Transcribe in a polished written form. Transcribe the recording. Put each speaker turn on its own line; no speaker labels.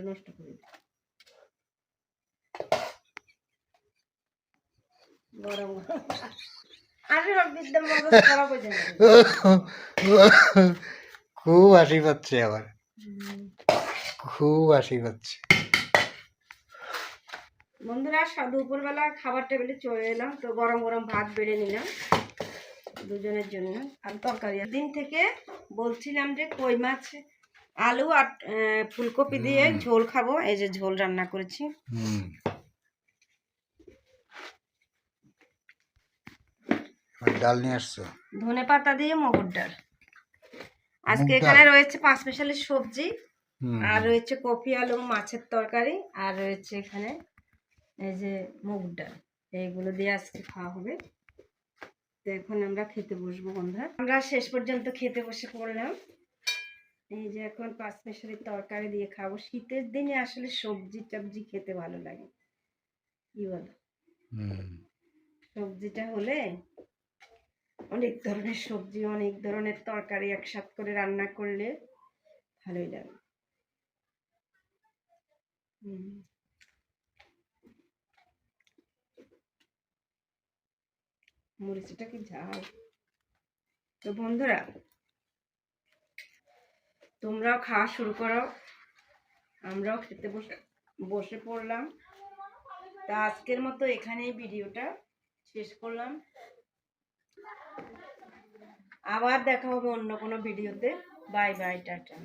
নষ্ট করে দিই। গরম
খুব হাসি পাচ্ছে আবার, খুব হাসি পাচ্ছে।
বন্ধুরা দুপুরবেলা খাবার টেবিলে চলে এলাম, তো গরম গরম ভাত বেড়ে নিলাম দুজনের জন্য। আর তরকারি দিন থেকে বলছিলাম যে কই মাছ আলু আর ফুলকপি দিয়ে ঝোল খাবো, এই যে ঝোল রান্না করেছি।
ডাল নিয়ে আসছো?
ধনে পাতা দিয়ে মগুর ডাল। আজকে এখানে রয়েছে 5 স্পেশালের সবজি, আর রয়েছে কপি আলু মাছের তরকারি, আর রয়েছে এখানে এই যে মগুর ডাল। এইগুলো দিয়ে আজকে খাওয়া হবে। তো এখন আমরা খেতে বসবো বন্ধুরা। আমরা শেষ পর্যন্ত খেতে বসে পড়লাম। এই যে এখন 5 স্পেশালের তরকারি দিয়ে খাবো। শীতের দিনে আসলে সবজি টবজি খেতে ভালো লাগে, কি বলো? সবজিটা হলে অনেক ধরনের সবজি অনেক ধরনের তরকারি একসাথে করে রান্না করলে ভালোই লাগে। মরিচটা কি ঝাল। তো বন্ধুরা তোমরাও খাওয়া শুরু করো, আমরাও খেতে বসে পড়লাম। তা আজকের মতো এখানেই ভিডিওটা শেষ করলাম। আবার দেখা হবে অন্য কোনো ভিডিওতে। Bye bye, tata.